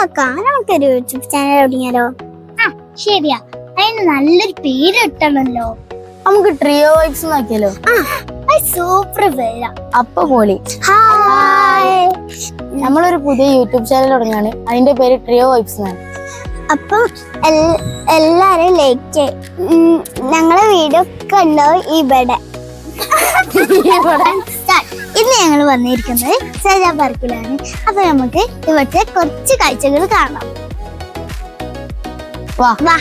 നോക്കാം, നമുക്കൊരു YouTube channel തുടങ്ങിയാലോ? ശരിയാ, അതിന് നല്ലൊരു പേര് കിട്ടണല്ലോ. നമുക്ക് ട്രിയോ വൈബ്സ് നോക്കിയാലോ? സൂപ്പർ പേരാ. അപ്പൊ പോളി. ഹായ്, നമ്മളൊരു പുതിയ യൂട്യൂബ് ചാനൽ തുടങ്ങാണ്. അതിന്റെ പേര് ട്രിയോ വൈബ്സ് എന്നാണ്. അപ്പം എല്ലാരും ലൈക്ക് ഞങ്ങളെ വീഡിയോ ഒക്കെ ഉണ്ടാവും ഇവിടെ. ഇന്ന് ഞങ്ങൾ വന്നിരിക്കുന്നത് സജാ പാർക്കിലാണ്. അപ്പൊ നമുക്ക് ഇവിടുത്തെ കുറച്ച് കാഴ്ചകൾ കാണാം. വാ വാ.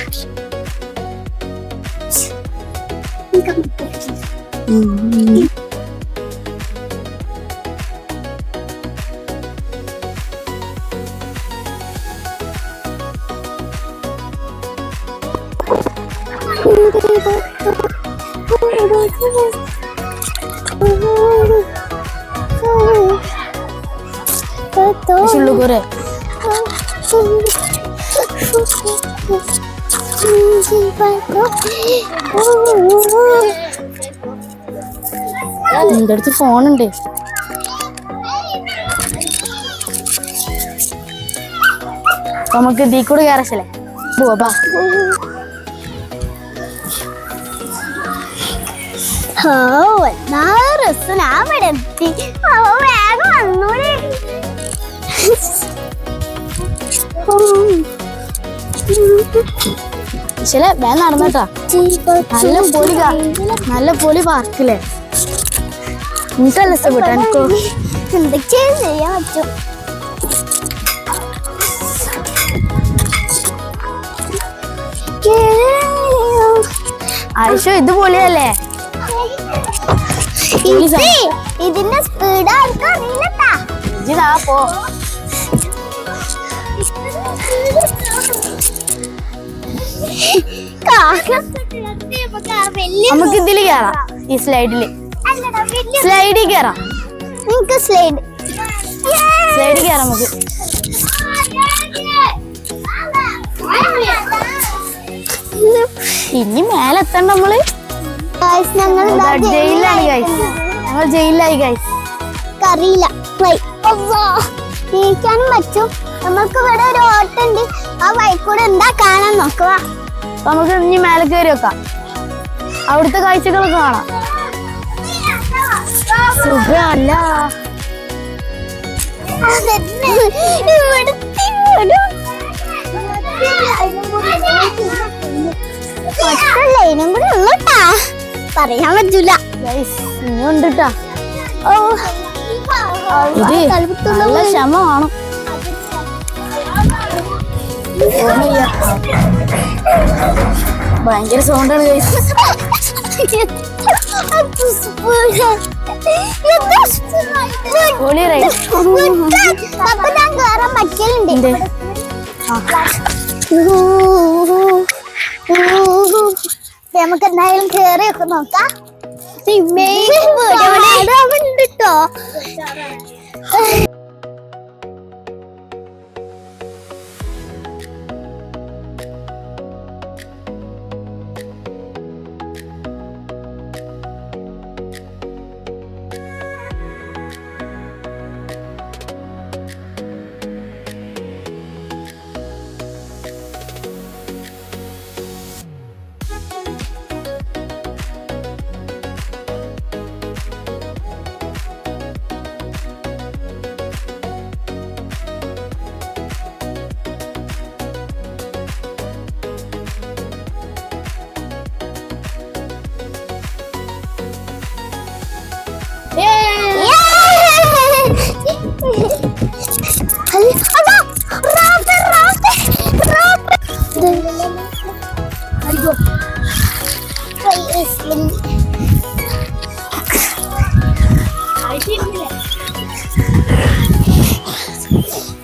ചുള്ളുകൂരെ നിന്റെ അടുത്ത് ഫോണുണ്ട്. നമുക്ക് ഇതിൽ കൂടെ കയറച്ചല്ലേ? പോവാ. വേഗം വന്നൂടെ. ശരി, വേഗം നടന്നട്ടാ. നല്ല പൊളി പാർക്കില്ലേ? എനിക്കല്ല ഇഷ്ടപ്പെട്ടു. എനിക്കോ എന്തൊക്കെയാ ചെയ്യാൻ പറ്റും? ആയിഷോ, ഇത് പൊളിയല്ലേ? ഇതിന്റെ സ്പീഡ് ആർക്കും അറിയില്ലട്ടാ. ഇതാ പോ. നമുക്ക് ഇതില് കേറാം. ഈ സ്ലൈഡിൽ കേറാം. നിങ്ങക്ക് സ്ലൈഡ് കേറാം. നമുക്ക് ഇനി മേലെത്തണ്ട. നമ്മള് ജയിലിലാണ് ഗൈസ്. ഞങ്ങൾ ജയിലിലായി ഗൈസ്. അറിയില്ല, ജയിക്കാനും പറ്റും. നമ്മൾക്ക് ഇവിടെ ഒരു ഓട്ടുണ്ട്. ആ വഴിക്കൂടെ എന്താ കാണാൻ നോക്കുക. നമുക്ക് ഇനി മേലെ കയറി വെക്കാം. അവിടുത്തെ കാഴ്ചകളൊക്കെ കാണാം. സുഖമല്ല? ലൈനും കൂടെ ഉള്ളൂട്ടാ, പറയാൻ പറ്റൂല. ഇനി ഉണ്ടിട്ടാ. നല്ല ക്ഷമ വേണം. ഭയങ്കര സൗണ്ടാണ് ഗൈസ്. കേറാൻ പറ്റലുണ്ട്. നമുക്ക് എന്തായാലും കേറിയൊക്കെ നോക്കാം. ട്ടോ.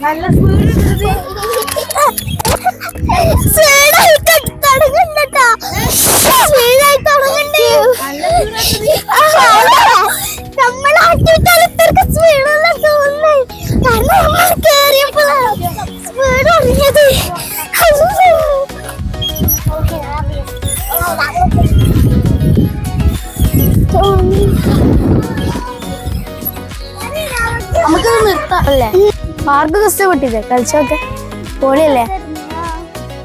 നല്ല സ്പീഡ് നമുക്ക് നിർത്താം അല്ലേ? പാർക്ക് കഷ്ടപ്പെട്ടില്ലേ കളിച്ചൊക്കെ? പൊളിയല്ലേ?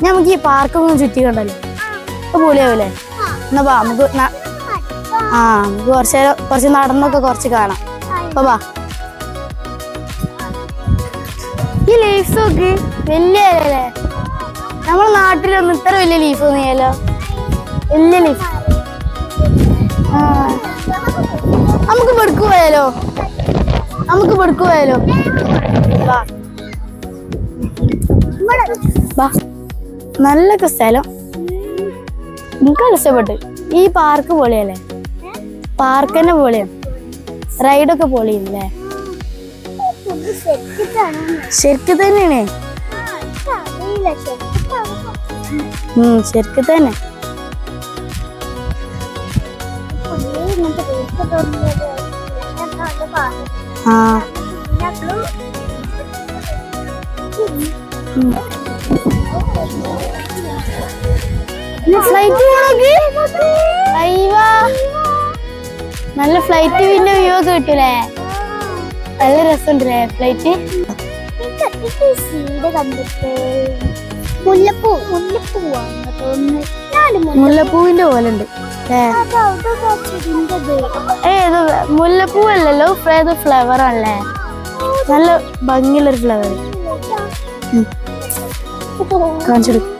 നമുക്ക് ഈ പാർക്കൊന്നും ചുറ്റി കണ്ടല്ലോ. അപ്പൊ പൊളിയാവൂലേ? എന്നാ വാ നമുക്ക് നമുക്ക് കുറച്ച് നടന്നൊക്കെ കുറച്ച് കാണാം. അപ്പൊ വാ. ഈ ലീഫ്സ് നോക്ക്, വലിയ ഇലല്ലേ? നമ്മളെ നാട്ടിലൊന്നും ഇത്ര വലിയ ലീഫ് ഒന്നും ചെയ്യല്ലോ. വലിയ ലീഫ്. നമുക്ക് പെടുക്ക് പോയാലോ? വാ. നല്ലൊക്കെ സ്ഥലം. എനിക്ക് ഇഷ്ടപ്പെട്ടു. ഈ പാർക്ക് പൊളിയല്ലേ? പാർക്ക് തന്നെ പൊളിയാണ്. റൈഡൊക്കെ പൊളിയല്ലേ? ശരിക്കും തന്നെയാണ്. ശരിക്കും തന്നെ. ഫ്ലൈറ്റ് നല്ല ഫ്ലൈറ്റ് പിന്നെ വ്യൂ ഒക്കെ കിട്ടൂലേ? നല്ല രസമുണ്ടല്ലേ ഫ്ലൈറ്റ്? മുല്ലപ്പൂവിന്റെ പോലെ ഉണ്ട്. മുല്ലപ്പൂവല്ലല്ലോ, ഏതോ ഫ്ലവർ ആണല്ലേ? നല്ല ഭംഗിയുള്ളൊരു ഫ്ലവർ. കാണിച്ചെടുക്കും.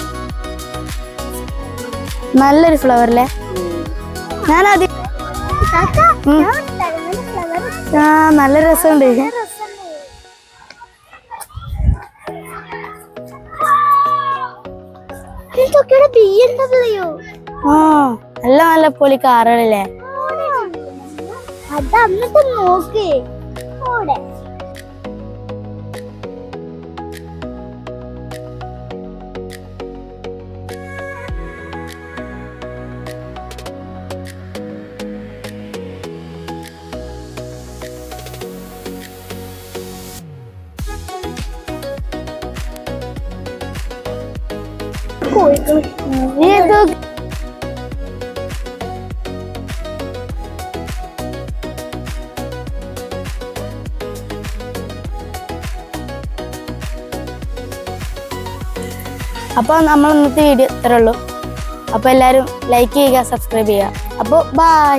നല്ലൊരു ഫ്ലവർ അല്ലേ? ഞാനത് നല്ല രസമുണ്ട്. നല്ല നല്ല പൊളി കാറുകളല്ലേ? അതന്നത്തെ നോക്ക്. അപ്പൊ നമ്മൾ ഇന്നത്തെ വീഡിയോ ഇത്രേ ഉള്ളൂ. അപ്പൊ എല്ലാരും ലൈക്ക് ചെയ്യുക, സബ്സ്ക്രൈബ് ചെയ്യുക. അപ്പൊ ബൈ.